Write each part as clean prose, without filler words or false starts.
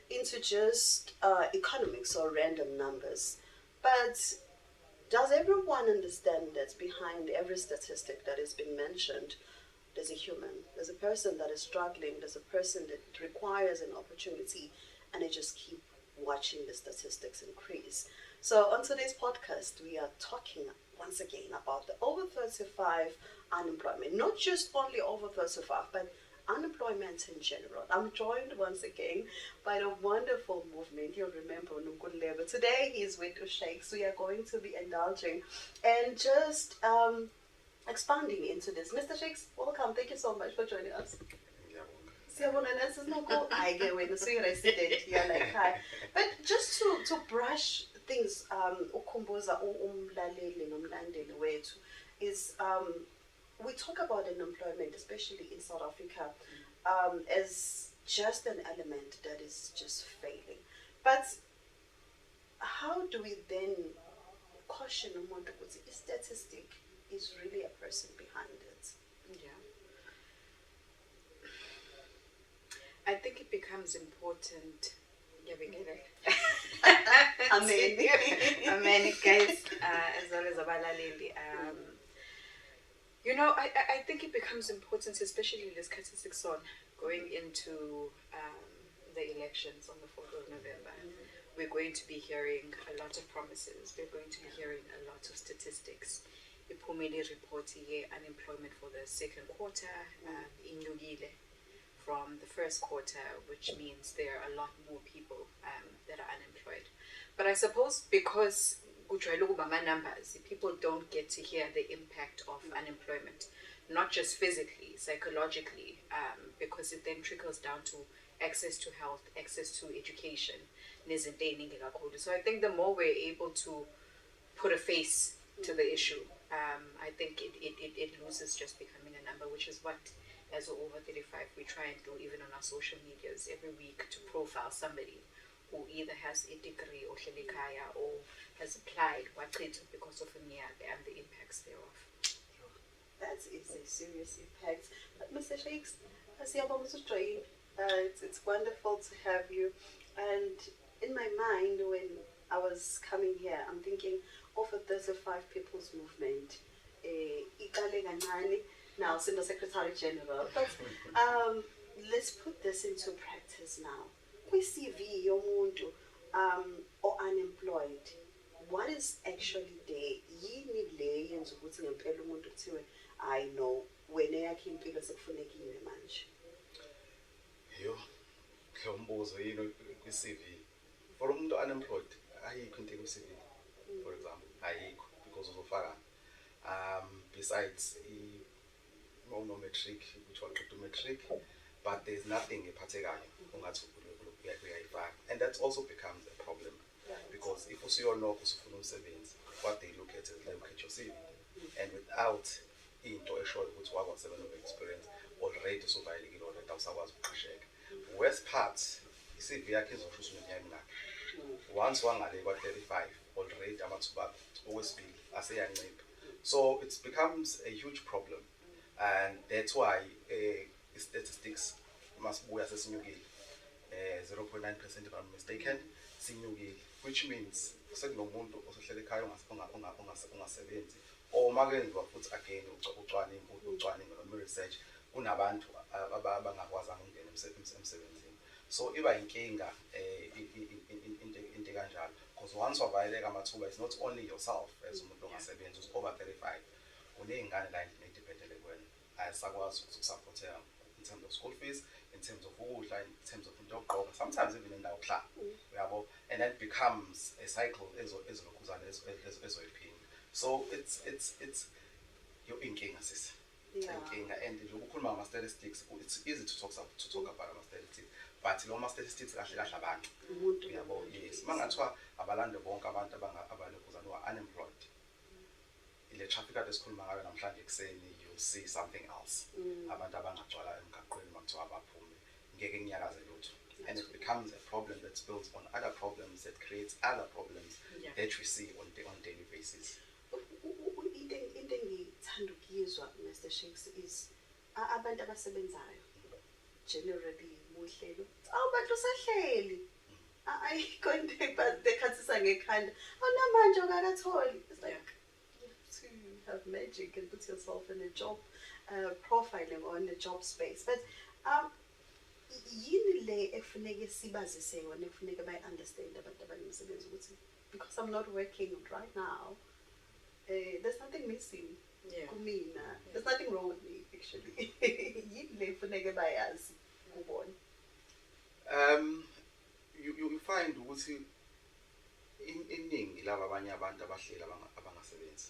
into just economics or random numbers, but does everyone understand that behind every statistic that is being mentioned, there's a human, there's a person that is struggling, there's a person that requires an opportunity, and they just keep watching the statistics increase. So, on today's podcast, we are talking once again about the over 35 unemployment, not just only over 35, but unemployment in general. I'm joined once again by the wonderful movement. You'll remember Nunkulego. Today he's with Ushake, so we are going to be indulging and just expanding into this. Mr. Shakes, welcome. Thank you so much for joining us. Siyabona nasi sinoko hayi ke wena usuyi-resident here like hi. But just to brush things ukhumbuza umlaleli nomlandeli wethu is we talk about unemployment, especially in South Africa, as just an element that is just failing. But how do we then caution umuntu ukuthi a statistic is really a person behind it? Yeah. I think it becomes important. Amen. Amen, guys, as well as abalaleli. I think it becomes important, especially in this statistics on going into the elections on the 4th of November. We're going to be hearing a lot of promises. We're going to be hearing a lot of statistics. Ipumele report here, unemployment for the second quarter, inyukile from the first quarter, which means there are a lot more people that are unemployed. But I suppose because numbers, people don't get to hear the impact of unemployment, not just physically, psychologically, because it then trickles down to access to health, access to education. So I think the more we're able to put a face to the issue, I think it loses just becoming a number, which is what, as we're over 35, we try and do even on our social medias every week to profile somebody who either has a degree or shelikaya or has applied because of a NIAB and the impacts thereof. That is a serious impact. But Mr. Shakes, it's wonderful to have you. And in my mind, when I was coming here, I'm thinking of a 35 People's Movement. Now, Senior Secretary General. But let's put this into practice now. Kwi-CV yomuntu or unemployed, what is actually there? Yini le yenza ukuthi ngempela umuntu kuthiwe I know wena yakhe impilo sekufunekile manje? Yo, ngiyombuzo yini kwi-CV. For umuntu unemployed, ayikho into kwi-CV. For example, ayikho because uzofaka besides no metric, which one to metric, but there's nothing ephathekayo ongathi uyayifaka. And that also becomes a problem, because if usiyonoko usufuna umsebenzi, what they look at is they look at your CV, and without into eshoyo ukuthi wakwasebenza experience already usuvalekile already awusakwazi ukuqasheka. Worst part, i-CV yakhe izosho usunenyanga ngakhe. Once wangale kwa-35 already amathuba okwesibili aseyancipha. So it becomes a huge problem, and that's why statistics must be sesinyukile 0.9% if I'm mistaken, sinyukile, which means sekunomuntu osehlele ekhaya ongasebenzi, or makenziwa futhi again ucwaningo noma research kunabantu abangakwazanga ukungena emsebenzini. So iba inkinga into kanjalo, because once wavaleka amathuba, it's not only yourself as umuntu ongasebenzi, it's over 35 uneyingane la nedependele kuwena ayisakwazi ukusupporteka in terms of school fees, in terms of ukudla, in terms of into yokugqoka, sometimes even indawo yokuhlala, uyabo, and that becomes a cycle ezokhuzana ezoyiphinda. So it's your inkinga sis. Inkinga, and ukukhuluma ngama statistics, it's easy to talk about ama statistics, but lo ma statistics kahle kahle abantu uyabo. Yes, mangathiwa abalande bonke abantu abalokhuzana unemployed, ile traffic ade sikhuluma ngayo namhlanje ekseni, you see something else. Abantu abangagcwala emgaqweni makuthiwa abaphume ngeke nginyakaze lutho, and it becomes a problem that builds on other problems, that creates other problems that we see on daily basis. Into engithanda ukuyizwa Mr. Shakes is abantu abasebenzayo generally buhlelo abantu usahleli ayikho into ekhathisa ngekhanda namanje akakatholi. It's like you have to have magic and put yourself in a job profiling or in a job space. But yini le efuneke sibazise yona efuneke bayi-understand abantu abanemisebenzi ukuthi because I'm not working right now, there's nothing missing. Kumina. There's nothing wrong with me actually. Yini le efuneke bayazi kubona. You find ukuthi iningi laba abanye abantu abahleli abangasebenzi,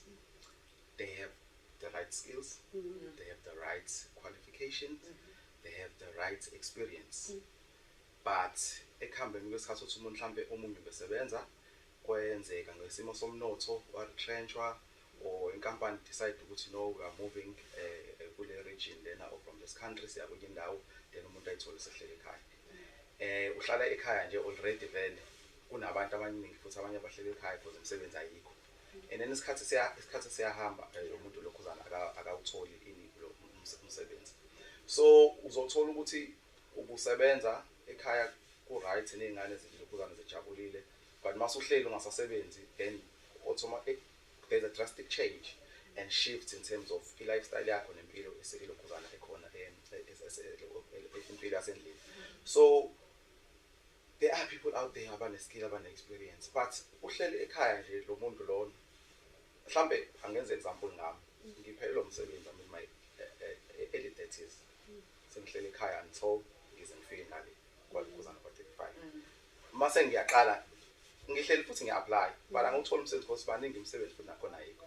they have the right skills, they have the right qualifications, they have the right experience, but ekuhambeni kwesikhathi ukuthi umuntu mhlambe omunye besebenza kwenzeka ngesimo somnotho wa-retrenchwa or inkampani decide ukuthi no, we are moving kule region lena or from this country siya kwenye indawo, then umuntu ayithole sehlele ekhaya. Uhlala ekhaya nje already vele kunabantu abaningi futhi abanye abahlele ekhaya because umsebenzi ayikho. And then isikhathi siyahamba umuntu lokhuzana akawutholi lo umsebenzi. So uzothola ukuthi ubusebenza ekhaya ku right nezingane ezilokhuzana zijabulile, but masuhleli ungasasebenzi then automatic there's a drastic change and shift in terms of lifestyle yakho nempilo esilokhuzana ekhona impilo yasendlini. So there are people out there abane-skill abane-experience, but uhleli ekhaya nje lo muntu lona mhlambe angenza example ngami ngiphelelwa umsebenzi in my early 30s sengihleli ekhaya until ngize ngifike ngale kwalokhuzana kwa-35. Mase ngiyaqala ngihleli futhi ngi-apply but angawuthola umsebenzi because baningi imisebenzi futhi nakhona ayikho.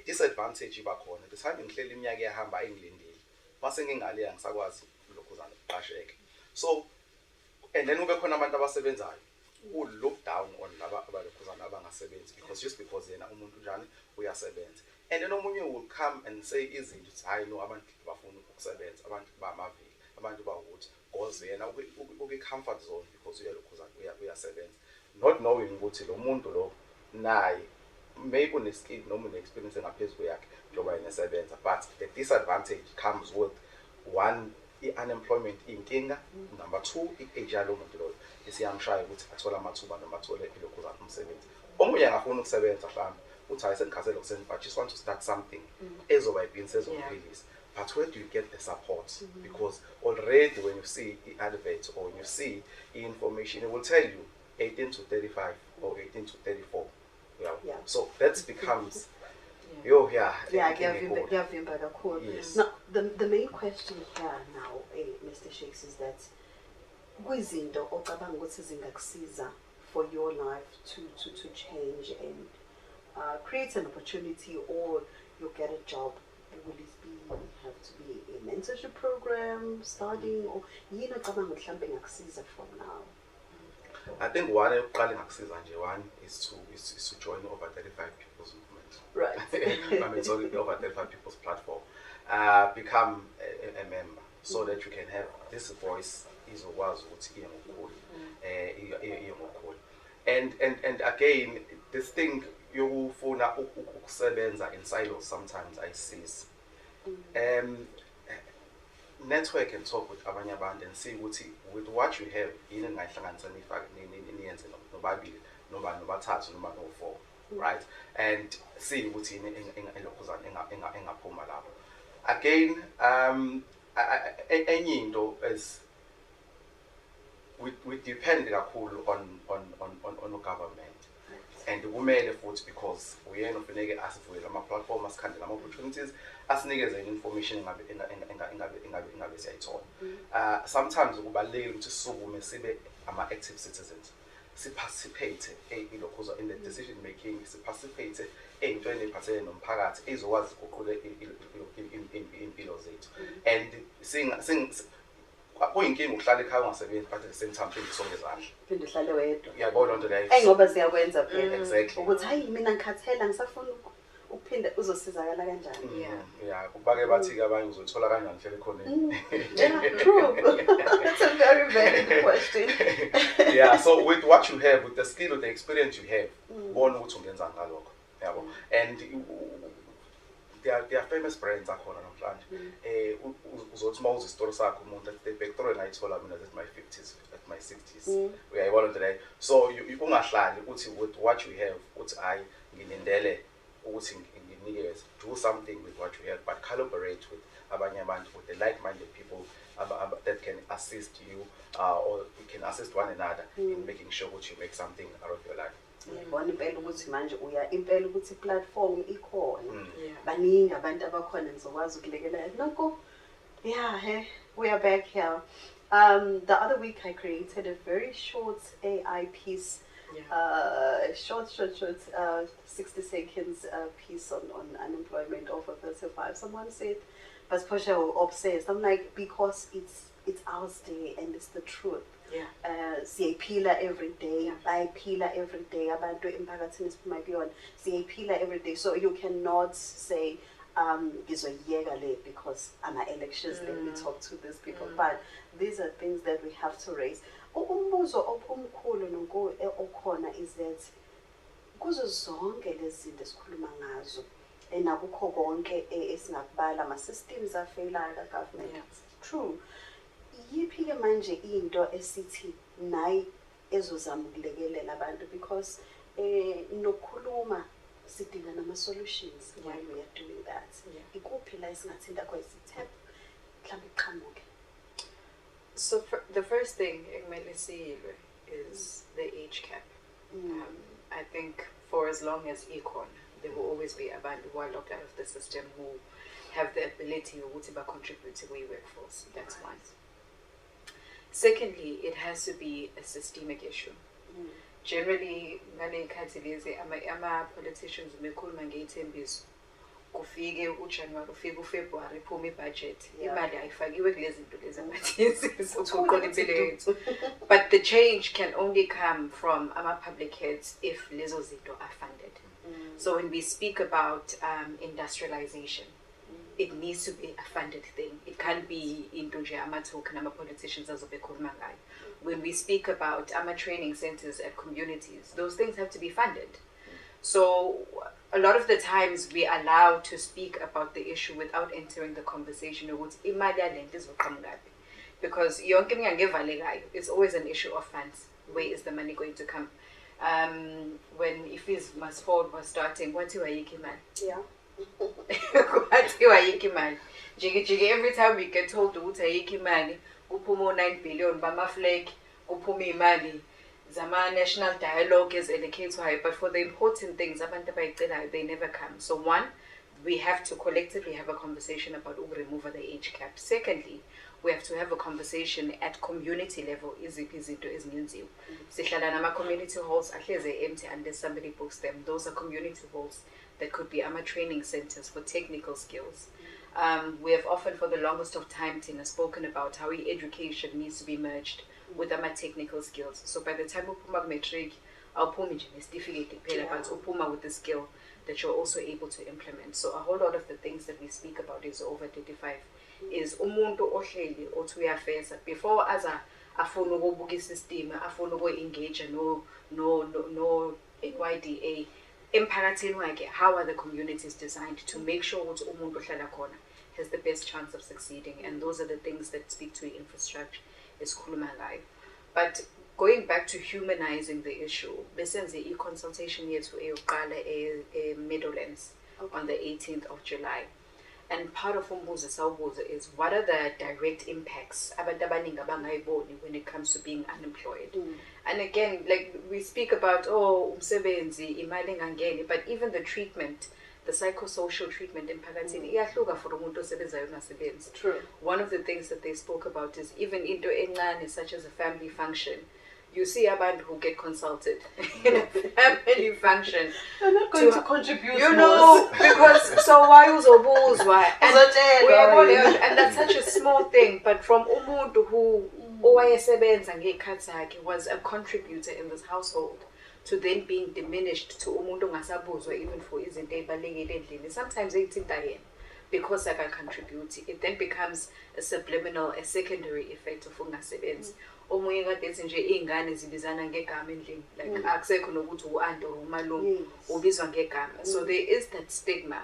Disadvantage iba khona the time ngihleli iminyaka iyahamba engilindile mase ngingaleya ngisakwazi lokhuzana uqasheke. So and then kube khona abantu abasebenzayo who look down on laba abalokhuzana abangasebenzi just because yena umuntu njani uyasebenza, and then omunye will come and say izinto hayi no abantu bafuna ukusebenza, abantu bamavili, abantu bawukuthi because yena ube comfort zone because uyalokhuzana uyasebenza, not knowing ukuthi lo muntu lo naye maybe une-skill noma une-experience engaphezulu yakhe njengoba yena esebenza, but the disadvantage comes with one, i-unemployment inkinga, number two, i-age yalo muntu loyo isiyamshaya ukuthi athole amathuba noma athole ilokhuzana umsebenzi. Omunye angafuna ukusebenza mhlawumbe uthi hayi sengikhazela ukusebenza but just want to start something ezoba ibhizinisi ezomphilisa. But where do you get the support? Because already when you see the advert or when you see the information, it will tell you 18 to 35 or 18 to 34. Yeah. So that becomes kuyavimba kakhulu. Yes. Now the main question here now, Mr. Shakes, is that kwizinto ocabanga ukuthi zingakusiza for your life to change and create an opportunity or you get a job. Will it have to be a mentorship program, studying, or yini ocabanga mhlambe ngakusiza from now? I think one is to join over 35 people's movement. Right. I mean, so the over 35 people's platform. Become a member so that you can have this voice is was and again this thing you ukusebenza in silos sometimes I see. Network and talk with abanye abantu and see with what you have yini engayihlanganisa niyenze nobabili noma nobathathu noma no4, right, and see ukuthi yini elokhuzana engaphuma lapho. Again enye into is we depend kakhulu on government and kumele futhi because uyena ufuneke asivulele ama-platform asikhandele ama-opportunities asinikeze information engabe siyayithola. Sometimes kubalulekile ukuthi sisukume sibe ama-active citizens, siparticipate in the decision making, siparticipate ey'ntweni ey'phathele nomphakathi ezokwazi ukuguqula iy'mpilo zethu. And kuyinkinga ukuhlala ekhaya ungasebenzi but at the same time phinde usonke izandla. Phinde uhlale wedwa. Uyabona lonto leyo. Ngoba siyakwenza phela. Exactly. Ukuthi hayi mina ngikhathela ngisafuna ukuphinda uzosizakala kanjani. Yeah, kubake bathi-ke abanye uzothola kanjani hlele khona. Yeah, true. That's a very good question. Yeah, so with what you have, with the skill, with the experience you have, bona ukuthi ungenza ngalokho. Yabo. And there are famous brands akhona namhlanje. Uzothi mawuza isitolo sakho umuntu at the back door engayithola mina at my 50s, at my 60s. Uyayibona into leyo. So ungahlali uthi with what you have uthi I ngilindele ukuthi nginikeze, do something with what you have, but collaborate with abanye abantu, with the like-minded people that can assist you or you can assist one another in making sure that you make something out of your life. Ngibona impela ukuthi manje uya impela ukuthi platform ikhona. Baningi abantu abakhona ngizokwazi ukulekelela. Nokho we are back here. The other week I created a very short AI piece. Short 60 seconds piece on unemployment over 35. Someone said, but Pasha obsessed. I'm like, because it's out there and it's the truth. Siyaphila every day, bayaphila every day, abantu emphakathini siphuma kuyona, siyaphila every day. So you cannot say ngizoyeka le because ama-elections, let me talk to these people. But these are things that we have to raise. Umbuzo omkhulu okhona is that kuzo zonke lezi zinto esikhuluma ngazo nakukho konke esingakubala ama-systems afeyilayo ka-government. True. Yiphi-ke manje into esithi nayi ezozama ukulekelela abantu, because nokukhuluma sidinga nama-solutions while we are doing that. Ikuphi la esingathinta khona sithep mhlawumbe iqhamuke? So the first thing is the age cap. I think for as long as econ, there will always be abantu who are locked out of the system who have the ability to contribute to the workforce. That's one. Secondly, it has to be a systemic issue. Generally, politicians mekhuluma ngey'thembiso kufike uJanuary ufike uFebruary iphuma ibudget, imali ayifakiwe kulezi zinto lezi amathize sokuqoqa impilo yethu. But the change can only come from ama-public heads if lezo zinto are funded. So when we speak about industrialization, it needs to be a funded thing. It can't be into nje amatalk and ama-politicians azobe khuluma ngayo. When we speak about training centers at communities, those things have to be funded. So a lot of the times we are allowed to speak about the issue without entering the conversation ukuthi imali yalento izoqhamuka ngaphi, because yonke imingangevale ngayo, it's always an issue of funds. Where is the money going to come? When Ifees Masford was starting, kwathiwa ayikho imali. Kwathiwa ayikho imali. Jike every time we get told ukuthi ayikho imali, kuphuma 9 billion bama-flag, kuphuma imali zama national dialogue is educated, but for the important things abantu abayicelayo, they never come. So one, we have to collectively have a conversation about remove the age cap. Secondly, we have to have a conversation at community level. Iziphi izinto ezingenziwa? Sihlala nama-community halls ahleze empty unless somebody books them. Those are community halls that could be training centers for technical skills. We have often, for the longest of time, Tina, spoken about how education needs to be merged with technical skills. So by the time upuma matric, awuphumi nje nesitifiketi kuphela, but upuma with the skill that you're also able to implement. So a whole lot of the things that we speak about is over 35. Is umuntu ohleli othi uyafesa before aza afuna ukubuka isystem, afuna uku-engage no YDA emphakathini wakhe. How are the communities designed to make sure ukuthi umuntu ohlala khona has the best chance of succeeding? And those are the things that speak to infrastructure. Is khuluma ngayo. But going back to humanizing the issue, besenze i-consultation yethu eyoqala Meadowlands on the 18th of July. And part of umbuzo sawubuza is, what are the direct impacts abantu abaningi abangayiboni when it comes to being unemployed? And again, like we speak about umsebenzi, imali engangeni, but even the treatment, the psychosocial treatment emphakathini iyahluka for umuntu osebenzayo ongasebenzi. True. One of the things that they spoke about is even into encane such as a family function. You see abantu who get consulted in a family function. They're not going to contribute. You know, because so why uzobuzwa? And that's such a small thing. But from umuntu who owayesebenza ngekhathi zakhe was a contributor in this household, to then being diminished to umuntu ongasabuzwa even for izinto ezibalulekile endlini. Sometimes eyithinta yena because akacontribute. It then becomes a subliminal, a secondary effect of ungasebenzi. Omunye kade ethi nje izingane zibizana ngegama endlini, like akusekho nokuthi u-aunt or umalume ubizwa ngegama. So there is that stigma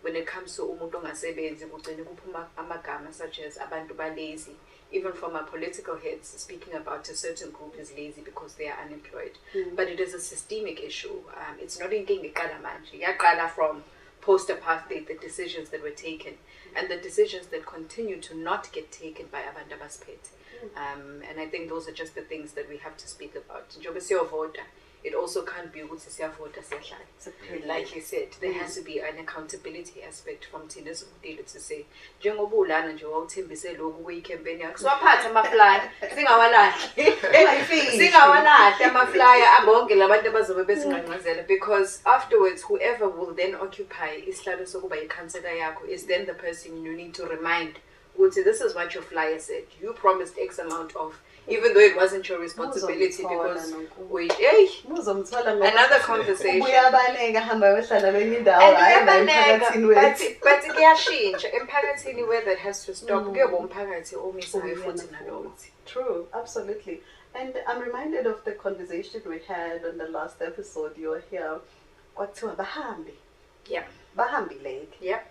when it comes to umuntu ongasebenzi, kugcine kuphuma amagama such as abantu ba lazy, even from our political heads, speaking about a certain group is lazy because they are unemployed. But it is a systemic issue. It's not in Yaqala from post-apartheid, the decisions that were taken, and the decisions that continue to not get taken by abantu abasiphethe. And I think those are just the things that we have to speak about. Njengoba siyovota, it also can't be ukuthi siyavota siyahlala. Like you said, there has to be an accountability aspect from thina esivotile to say, njengoba ulana nje wawuthembise lokhu kuyi-campaign yakho, siwaphathe amaflyer, singawalahli. Singawalahli amaflyer abonke labantu abazobe besinqanqazela, because afterwards, whoever will then occupy isihlalo sokuba ikhansela yakho is then the person you need to remind, ukuthi this is what your flyer said. You promised X amount of, even though it wasn't your responsibility, because another conversation. But kuyashintsha emphakathini where that has to stop. Kuyoba umphakathi omisayo futhi nalowo. True, absolutely. And I'm reminded of the conversation we had on the last episode. You were here. Kwathiwa bahambi. Yeah. Bahambi lake. Yeah.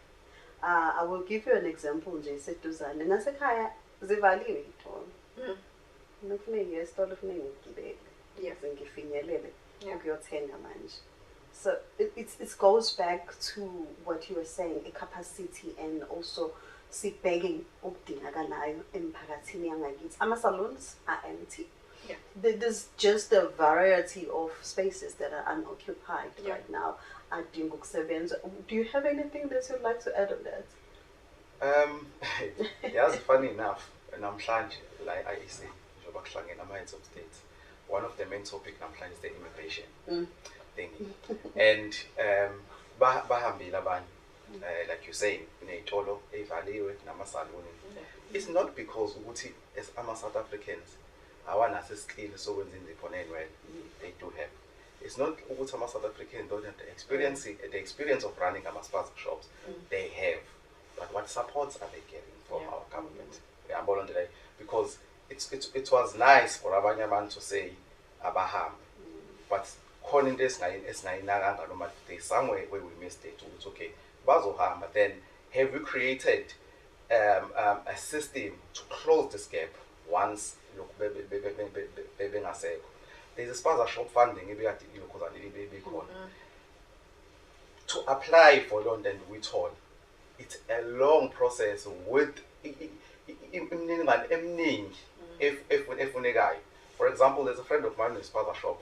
I will give you an example nje seduzane. Nasekhaya zivaliwe itolo. Nokuningi esitolo kuningi ngigibele. Ngifinyelele ukuyothenga manje. So it goes back to what you were saying, a capacity, and also begging ukudingakalayo emphakathini yangakithi. Ama-salons are empty. Yeah. There's just a variety of spaces that are unoccupied right now. Adinga ukusebenza. Do you have anything that you'd like to add on that? Yes, funny enough, namhlanje like I say, njengoba kuhlangene ama-heads of state, one of the main topic namhlanje is the immigration thingy. And bahambile abantu, like you're saying, kuney'tolo ey'valiwe namasaluni. It's not because ukuthi as ama-South Africans awanaso isikili sokwenza indipho well, they do have. It's not ukuthi ama-South Africans don't have the experience of running ama-spaza shops. They have. But what supports are they getting from our government? Because it was nice for abanye abantu to say abahambi, but khona into esingayinakanga noma there's somewhere where we missed it. It's okay, bazohamba. Then have you created a system to close this gap once bebengasekho? There's a spaza shop funding to apply for loan, and we told it's a long process with for example, there's a friend of mine in his spaza shop.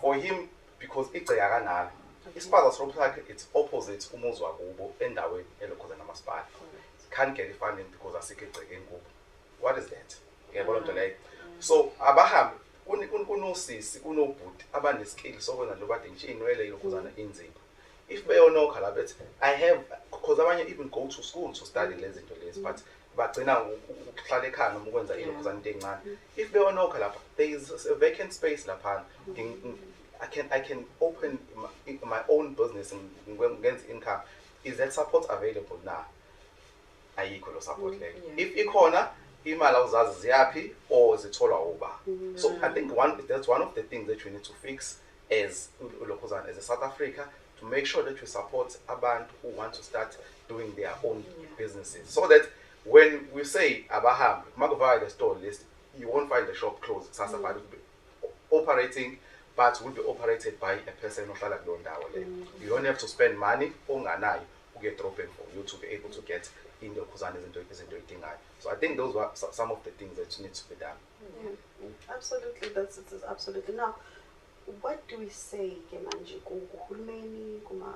For him, because it's spaza shop, it's opposite umuzi wakubo endaweni elokhuzana namasipala. Can't get the funding because asikho egcekeni kubo. What is that? So abahambi kunosisi kunobhuti abaneskill sokwenza nje bade nje inwele yokhuzana inzipho. If beyonokha la bethi I have, because abanye even go to school to study lezi zinto lezi, but bagcina ukuhlala ekhaya noma ukwenza ilokhuzana into encane. If beyonokha lapha, there is a vacant space lapha. I can open my own business and get income. Is that support available now? Ayikho lo support leyo. If ikhona imali awuzazi ziyaphi or zitholwa uba. So I think that's one of the things that we need to fix as ulokhuzana, as a South Africa, to make sure that we support abantu who want to start doing their own businesses, so that when we say abahambi makuvaya the store list, you won't find the shop closed. Sasa will be operating, but will be operated by a person ohlala kuleyo ndawo leyo. You don't have to spend money onganayo get open for you to be able to get in the khuzana izinto idingayo. So I think those were some of the things that need to be done. Absolutely, that's absolutely. Now, what do we say ke manje kuhulumeni, kuma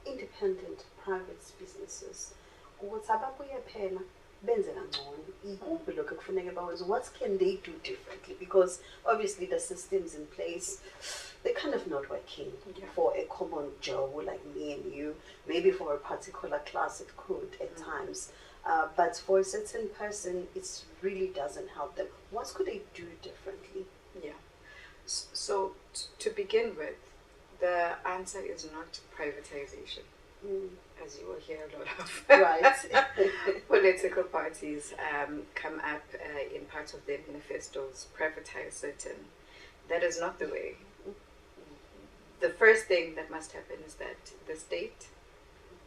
independent private businesses, ukuthi ababuye phela benze kangcono? Ikuphi lokho kufuneka bawenze? What can they do differently? Because obviously the systems in place, they're kind of not working for a common Joe like me and you. Maybe for a particular class it could at times, but for a certain person it really doesn't help them. What could they do differently? Yeah. So to begin with, the answer is not privatization. As you will hear a lot of political parties come up in part of their manifestos, privatize certain. That is not the way. The first thing that must happen is that the state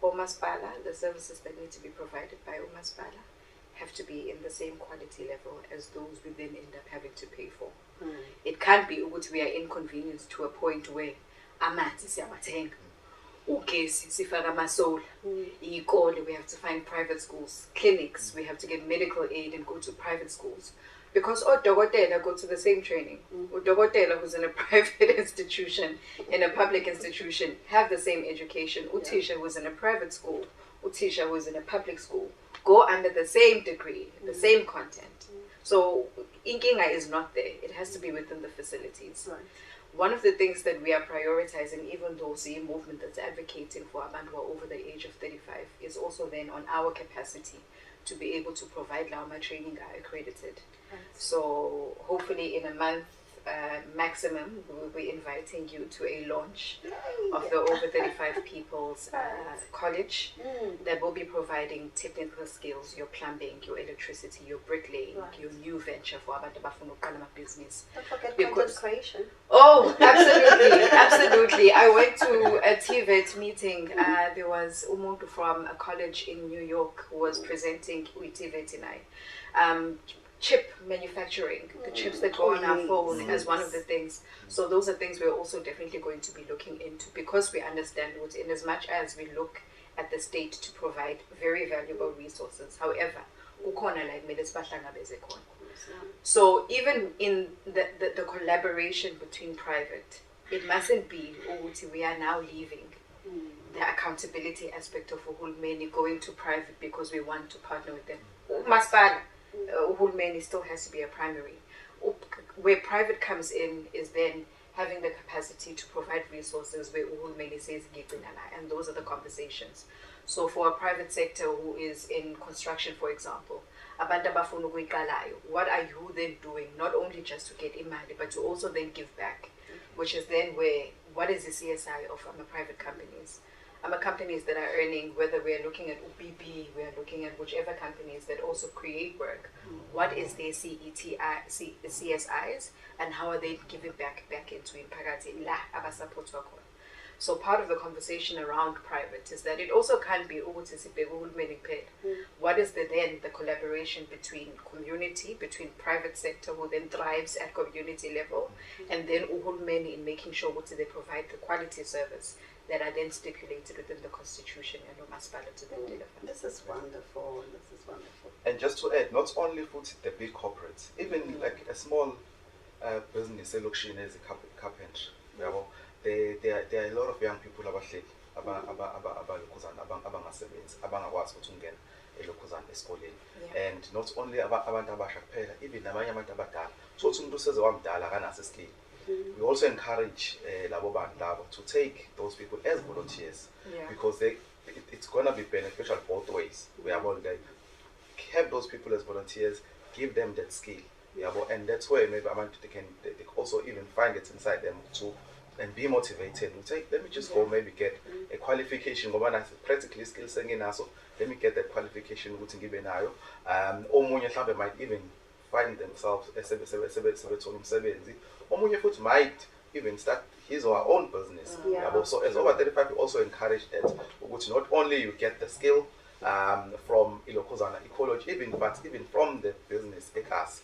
Omasipala, the services that need to be provided by Omasipala have to be in the same quality level as those we then end up having to pay for. It can't be ukuthi we are inconvenienced to a point where amanzi siyawathenga, ugesi sifaka amasola, iy'kole we have to find private schools, clinics we have to get medical aid and go to private schools. Because odokotela go to the same training. Udokotela who's in a private institution, in a public institution, have the same education. Utisha who's in a private school, Utisha who's in a public school, go under the same degree, the same content. So inkinga is not there. It has to be within the facilities. Right. One of the things that we are prioritizing, even though the movement that's advocating for abantu who are over the age of 35, is also then on our capacity to be able to provide Lauma training accredited. Right. So hopefully in a month maximum, we will be inviting you to a launch of the over 35 people's college that will be providing technical skills, your plumbing, your electricity, your bricklaying, your new venture for abantu abafuna uqala business. Don't forget content creation. Oh, absolutely, absolutely. I went to a TVET meeting. There was umuntu from a college in New York who was presenting with TVET tonight. Chip manufacturing, the chips that go on our phone as one of the things. So those are things we're also definitely going to be looking into, because we understand what, in as much as we look at the state to provide very valuable resources, however, kukhona la ekumele sibahlangabeze khona. So even in the collaboration between private, it mustn't be ukuthi we are now leaving the accountability aspect of uhulumeni going to private because we want to partner with them. Masipala, uhulumeni still has to be a primary. Where private comes in is then having the capacity to provide resources where uhulumeni says ngigcinala, and those are the conversations. So for a private sector who is in construction, for example, abantu abafuna ukuyiqalayo, what are you then doing, not only just to get imali but to also then give back, which is then where, what is the CSI of private companies? Companies that are earning, whether we're looking at UPB, we're looking at whichever companies that also create work, what is their CSIs, and how are they giving back into imphakathi la abasupportwa khona. So part of the conversation around private is that it also can't be ukuthi sibheke uhulumeni kuphela. What is the collaboration between community, between private sector who then thrives at community level, and then uhulumeni in making sure that they provide the quality service that are then stipulated within the constitution and Omasipala to then deliver. This is wonderful. This is wonderful. And just to add, not only for the big corporates, even like a small business, a luxury as a carpenter, there are a lot of young people abahleli abalokhuzana abangasebenzi abangakwazi ukuthi ungena elokhuzana esikoleni, and not only abantu abasha kuphela, even nabanye abantu abadala. So uthi umuntu useze wamdala akanaso iskill. We also encourage labo bantu labo to take those people as volunteers, because it's going to be beneficial both ways. We are going to have those people as volunteers, give them that skill, and that's where maybe they can also even find it inside them too, and be motivated. We say, let me just go maybe get a qualification. Practically skills so let me get that qualification. Omunye mhlawumbe might even find themselves omunye futhi might even start his or her own business. So as over 35, we also encourage that not only you get the skill from Ilokhuzana Ecology, but even from the business ECAS,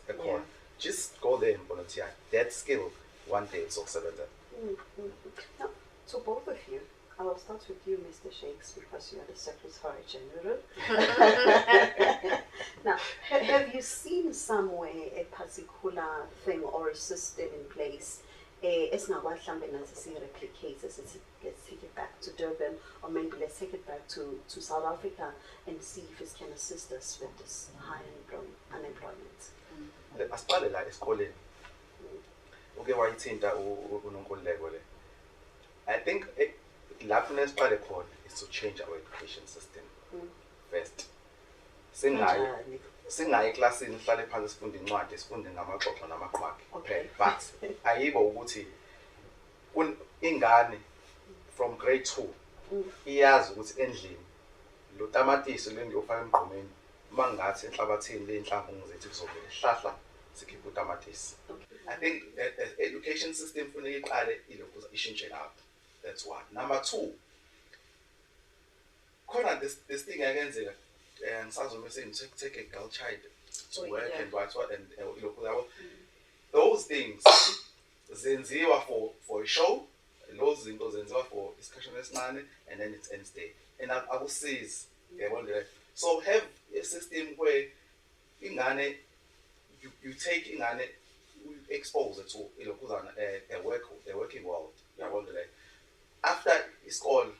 just go there and volunteer. That skill one day is also better. Now, to both of you, I will start with you, Mr. Shakes, because you are the Secretary General. Now, have you seen somewhere a particular thing or a system in place? It's not what something that's replicates. Let's take it back to Durban, or maybe let's take it back to South Africa and see if it can assist us with this high unemployment. Asiqale la esikoleni. Uke wayithinta uNonkululeko le. I think lapho nesiqale khona is to change our education system first. Singayi eklasini sihlale phansi sifunde incwadi, sifunde ngamaxoxo namaqhwagi. Okay. But ayibo ukuthi ingane from grade 2 iyazi ukuthi endlini lo tamatisi lengiyofaka emgqomeni mangathi enhlabathini le inhlamvu ngizethi kuzovela ihlahla sikhipha utamatisi. I think that education system funeka iqale ilokhu ishintshe lapho. That's one. Number 2, khona this thing akenzeka ngisazoma saying take a girl child to work and what and lokho those things zenziwa for a show, those zinto zenziwa for discussion esincane and then it ends there and akusizi yabona. So have a system where ingane you take ingane expose it to ilokhuzana the working world yabona. After isikole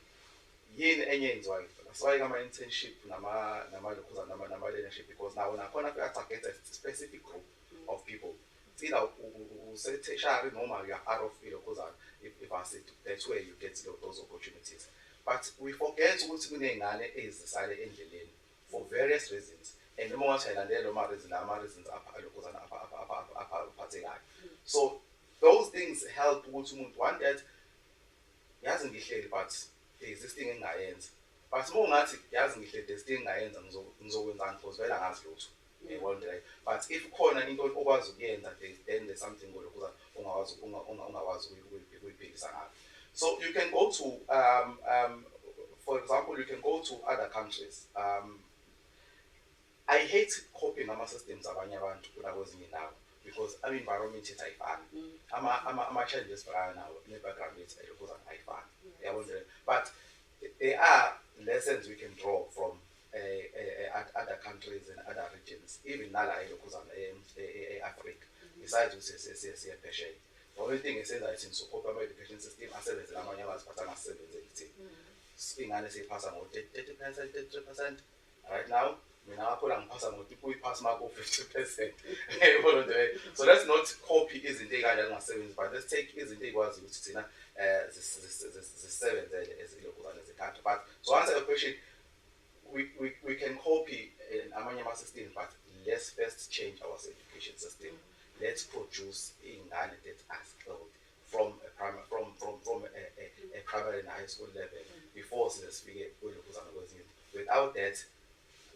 yini enye yenziwayo asifake ama-internship nama-lokhuzana nama-learnership because now nakhona target a specific group of people. It's either useteshari noma you are out of ilokhuzana if I say that's where you get those opportunities. But we forget ukuthi kuney'ngane ezisale endleleni for various reasons and noma ungathayilandela ama-reasons apha uphathekayo. So those things help ukuthi umuntu one that yazi ngihleli but existing engayenza, but uma ungathi yazi ngihleli existing engayenza ngizokwenzani because vele angazi lutho yabona. But if khona into okwazi ukuyenza then there's something lokho ungakwazi ukuyiphikisa ngayo. So you can go to for example, you can go to other countries. I hate copying ama-systems abanye abantu kwezinye indawo because environment yethu ayifani, ama-challenges abhekana nawo ne-background yethu ayifani yabona. But there are lessons we can draw from other countries and other regions, even nala elokhuzana e-Africa, besides ukuthi siye phesheya. The only thing esenza ithi sokopha ama-education system asebenzela amanye amazwe but angasebenzeli thina. Ingane siyiphasa ngo-30%, 33%. Right now mina ngakhula ngiphasa uyiphasa mark o-50%. So let's not copy izinto ey'kanje ezingasebenzi, but let's take izinto ey'kwazi ukuthi thina zisebenzele ezilokhuzana ze-country. But to answer your question, we can copy amanye ama-systems, but let's first change our education system. Let's produce ingane that are skilled from a primary and high school level before sesifike kwelokhuzana kwezinye. Without that,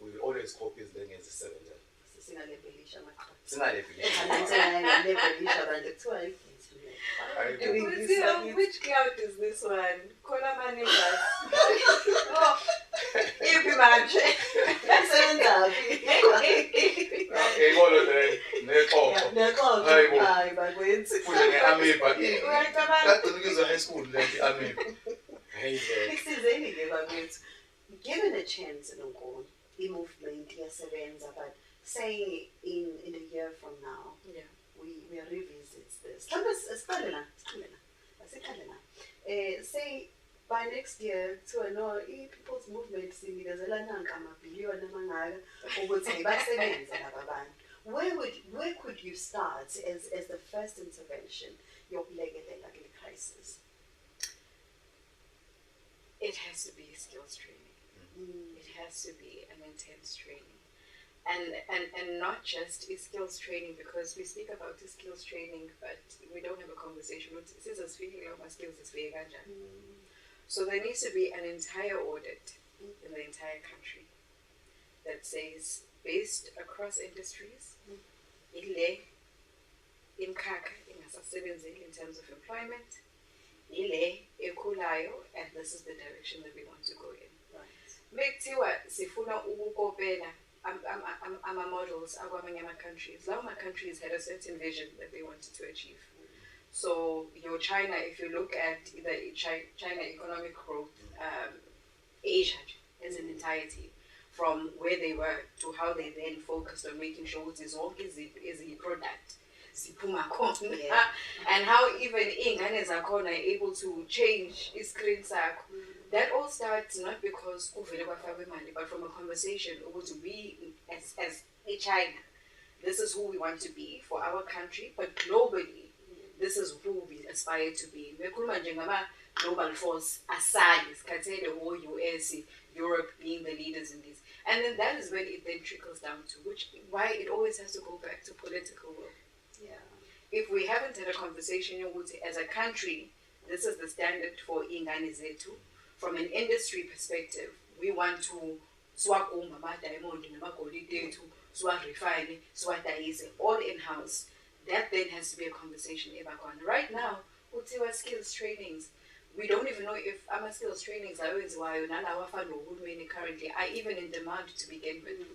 we will always copy izinto ezisebenzela. Which cloud is this one? Kola Manivas. Oh, yippee manje. Given a chance in movement iyasebenza, but say in a year from now, we revisit this. Say by next year, people's movement where could you start as the first intervention? Your crisis. It has to be skills training. It has to be an intense training. And not just skills training, because we speak about the skills training, but we don't have a conversation. Since I'm speaking about my skills, it's very So there needs to be an entire audit in the entire country that says, based across industries, ile imkhakha ingasasebenzeli in terms of employment, ile ekhulayo, and this is the direction that we want to go in. Mekuthiwa sifuna ukukopela ama-models akwamanye ama-countries. Lawo ama-countries had a certain vision that they wanted to achieve. So your China, if you look at the China economic growth, Asia as an entirety, from where they were to how they then focused on making sure it is all is a product. And how even ingane zakhona are able to change screen sakho. That all starts not because kuvele kwafakwe imali, but from a conversation ukuthi we as a China, this is who we want to be for our country, but globally this is who we aspire to be. Mekhuluma nje ngama global force aside sikhathele US, Europe being the leaders in this. And then that is when it then trickles down to why it always has to go back to political will. If we haven't had a conversation as a country, this is the standard for ingane zethu. From an industry perspective, we want to swakuma ama-diamond namagolide ethu, swa-refine, swadayise, all in-house. That then has to be a conversation ebakhona. Right now, kuthiwa skills trainings, We don't even know if ama-skills trainings awenziwayo nalawa afana nohulumeni currently are even in demand to begin with.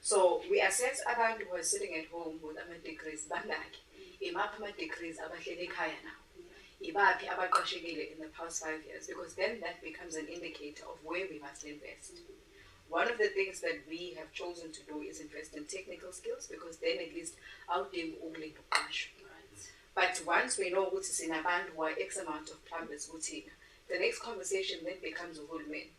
So we assess abantu who are sitting at home with ama-degrees bangaki. Imaphi ama-degrees abahleli ekhaya now? Ibaphi abaqashekile in the past 5 years? Because then that becomes an indicator of where we must invest. One of the things that we have chosen to do is invest in technical skills, because then at least awudingi ukulinda ukuqashwa. But once we know ukuthi sinabantu who are X amount of plumbers kuthina, the next conversation then becomes uhulumeni.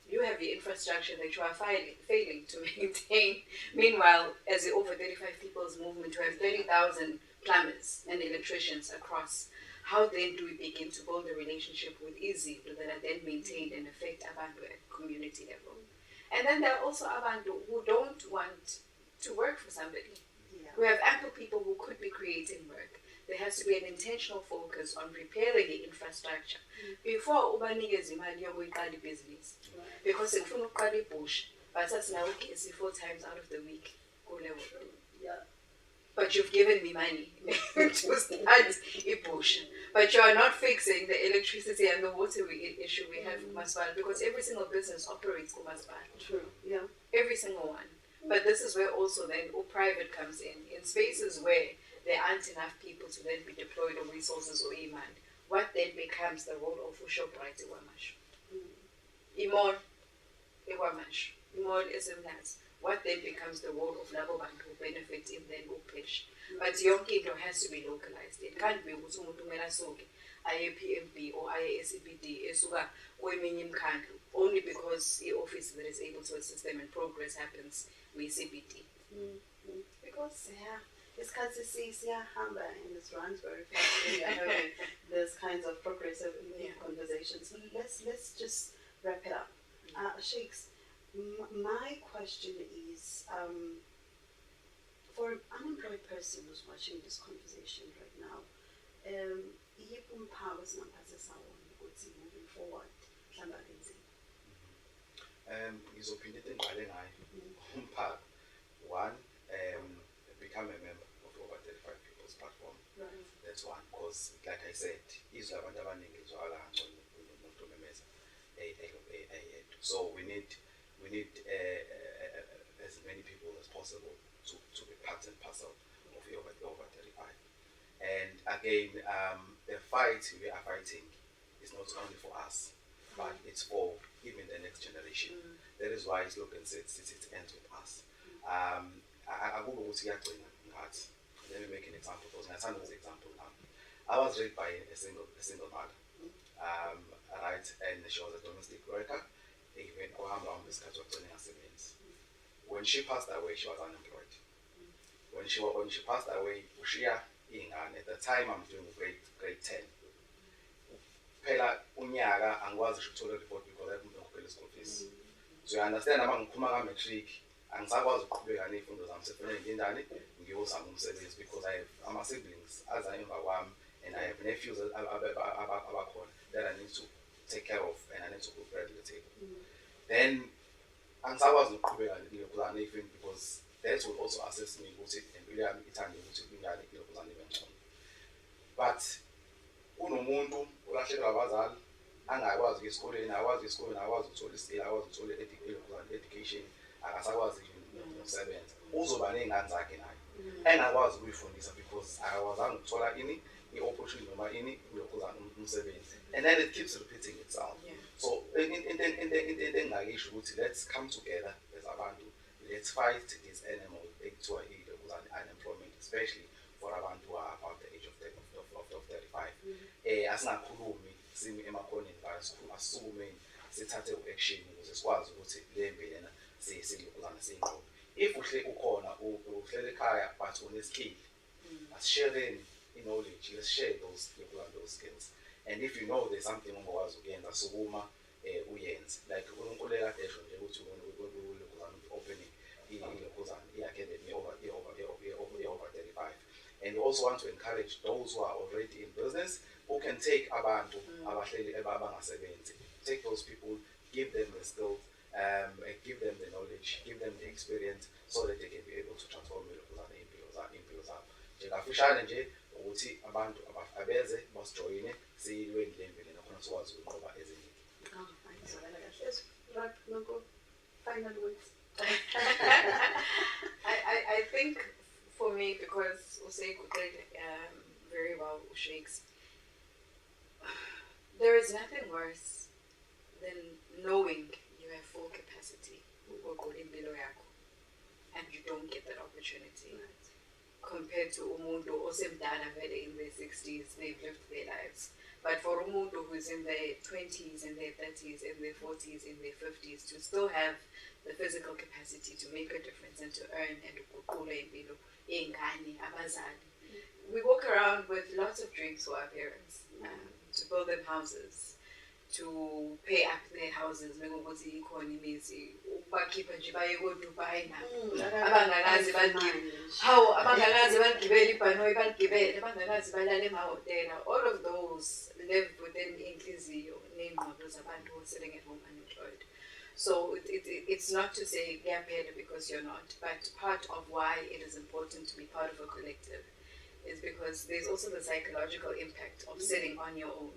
You have the infrastructure that you are failing to maintain. Meanwhile, as the over 35 people's movement, we have 30,000 plumbers and electricians across. How then do we begin to build a relationship with izinto that are then maintained and affect abantu at community level? And then there are also abantu who don't want to work for somebody. We have ample people who could be creating work. There has to be an intentional focus on preparing the infrastructure before ubanikeza imali yokuyiqala ibhizinisi. Because ngifuna ukuqala ibusha, but that's now 4 times out of the week. But you've given me money to start ibusha. But you are not fixing the electricity and the water issue we have in Masipala, because every single business operates in Masipala. True. Yeah. Every single one. But this is where also then private comes in spaces where there aren't enough people to then be deployed or resources or demand. What then becomes the role of Shoprite Iwamashu? Imol Iwamashu. Imol Isimnas. What then becomes the role of labo bantu who benefit in then upesh? But yonke into has to be localized. It can't be ukuthi umuntu kumele asuke aye PMB or aye SCBD esuka kweminye imkhandlu only because the office that is able to assist them and progress happens with CBD. Because isikhathi siyahamba and it runs very fast when you're having these kinds of progressive conversations. Let's just wrap it up. Sheiks, my question is, for an unemployed person who's watching this conversation right now, yiphi umphawu esingaphathisa wona ukuthi moving forward mhlawumbe akenzeni? Ngizophinde engiqale ngayo umphawu. One, become a member of over 35 people's platform. Right. That's one, because like I said, izwi abantu abaningi zwala ngcono umuntu memeza eyedwa. So we need as many people as possible to be part and parcel of over 35. And again, the fight we are fighting is not only for us, but it's for even the next generation. That is why Slogan says it ends with us. Let me make an example, because my son was an example now. I was raised by a single mother, right, and she was a domestic worker. When she passed away, she was unemployed. When she passed away, at the time I'm doing grade 10. Phela unyaka angikwazi ukuthola report because I couldn't pay the school fees. So you understand, ama ngikhuma ka matric angisakwazi ukuqhubeka nezifundo zami, sefanele ngindani ngiyozama umsebenzi, because I have ama siblings aza emva kwami and I have nephews abakhona that I need to take care of and I need to put bread on the table. Then angisakwazi ukuqhubeka ngiyokuza nezifundo, because that will also assess me ukuthi impilo yami ithande ukuthi ingane ilokuza nibe ngcono. But unomuntu olahlekelwa abazali angakwazi esikoleni, akwazi ukuthola iskill, akwazi ukuthola education, akasakwazi ukusebenza, uzoba nezingane zakhe naye engakwazi ukuyifundisa because akakwazanga ukuthola i-opportunity noma yokuza umsebenzi, and then it keeps repeating itself. So into engakisho ukuthi let's come together as abantu, let's fight this animal ekuthiwa unemployment, especially for abantu who are about the age of 35. Asingakhulumi simi emakhoneni asisukumeni sithathe u-action ukuze sikwazi ukuthi le mpi lena siyilokuzana siyinqobe. If ukhona uhlele ekhaya but une-skill, asishareni i-knowledge, let's share those skills. And if you know there's something ongakwazi ukuyenza, sukuma uyenze. Like uNkulunkulu ekade esho nje ukuthi opening ilokuzana i-academy over 35. And we also want to encourage those who are already in business who can take abantu abahleli abangasebenzi. Take those people, give them the skills, give them the knowledge, give them the experience, so that they can be able to transform impilo zabo. Nje kafishane nje ukuthi abantu abeze basijoyine silwe ngemvelo nakhona sikwazi ukunqoba ezinye. Final words. I think for me, because Usay did very well, Shakes, there is nothing worse than knowing you have full capacity and you don't get that opportunity. Right. Compared to umuntu osemdala vele in their 60s, they've lived their lives. But for umuntu who's in their 20s, in their 30s, in their 40s, in their 50s, to still have the physical capacity to make a difference and to earn and ukuqula impilo yengane abazali. We walk around with lots of dreams for our parents, to build them houses, to pay up their houses, mengokuthi ikhona imizi bakhipha nje baye ko-Dubai nabo abangakazi baligibele ibhanoyi baligibele abangakazi balale emahhotela. All of those live within inhliziyo ney'ngqondo zabantu who are sitting at home unemployed. So it's not to say kuyaphela because you're not, but part of why it is important to be part of a collective is because there's also the psychological impact of sitting on your own.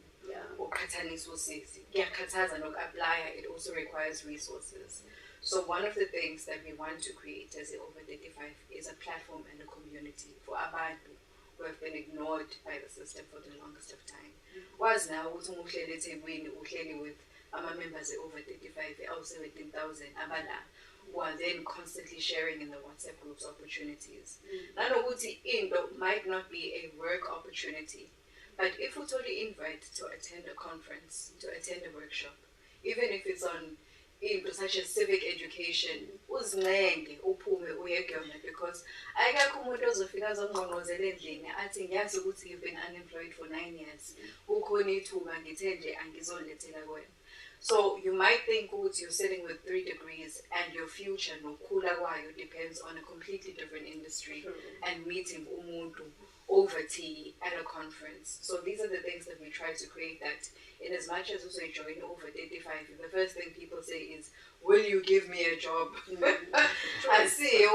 It also requires resources. So one of the things that we want to create as the Over 35 is a platform and a community for abantu who have been ignored by the system for the longest of time. Was now with members over 35, 17,000 who are then constantly sharing in the WhatsApp groups opportunities. Nanoguti Indo might not be a work opportunity, but if we totally invite to attend a conference, to attend a workshop, even if it's on such as civic education, because you've been unemployed for 9 years. So you might think you're sitting with 3 degrees and your future depends on a completely different industry and meeting umuntu over tea at a conference. So these are the things that we try to create, that in as much as also join Over 35, the first thing people say is, will you give me a job? I see,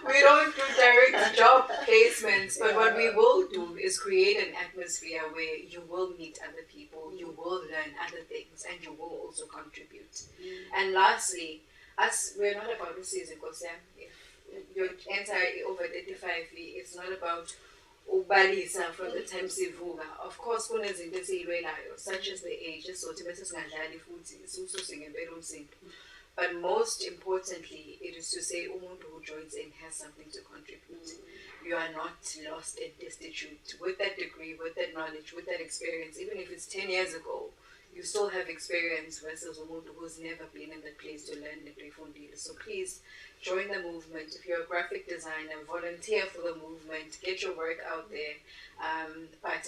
we don't do direct job placements, but what we will do is create an atmosphere where you will meet other people, you will learn other things, and you will also contribute. And lastly, we're not about to see your entire Over 35, it's not about ubalisa from the time sivuga. Of course, such as the age, but most importantly, it is to say umuntu who joins in has something to contribute. You are not lost and destitute. With that degree, with that knowledge, with that experience, even if it's 10 years ago, you still have experience versus umuntu who's never been in that place to learn the refundile. So please join the movement. If you're a graphic designer, volunteer for the movement, get your work out there. But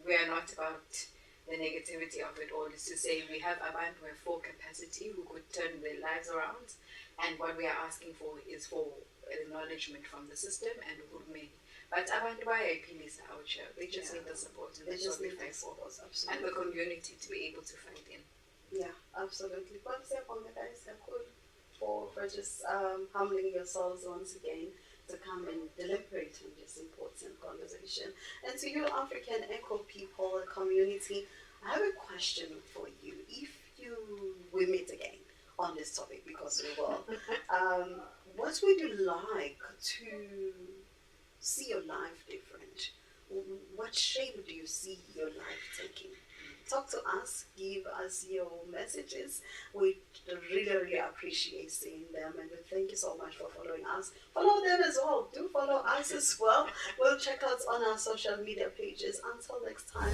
we are not about the negativity of it all. It's to say we have abantu who have full capacity who could turn their lives around, and what we are asking for is for acknowledgement from the system and uhulumeni. But abantu bayayiphilisa out here. They just need the support, and that's what we fight for. And the community to be able to fight in. Yeah, absolutely. For just humbling yourselves once again to come and deliberate on this important conversation. And to you, African Echo people, community, I have a question for you. If we meet again on this topic, because we will, what would you like to see your life different? What shape do you see your life taking? Talk to us, give us your messages. We really appreciate seeing them, and we thank you so much for following us. Follow them as well. Do follow us as well. We'll check out on our social media pages. Until next time.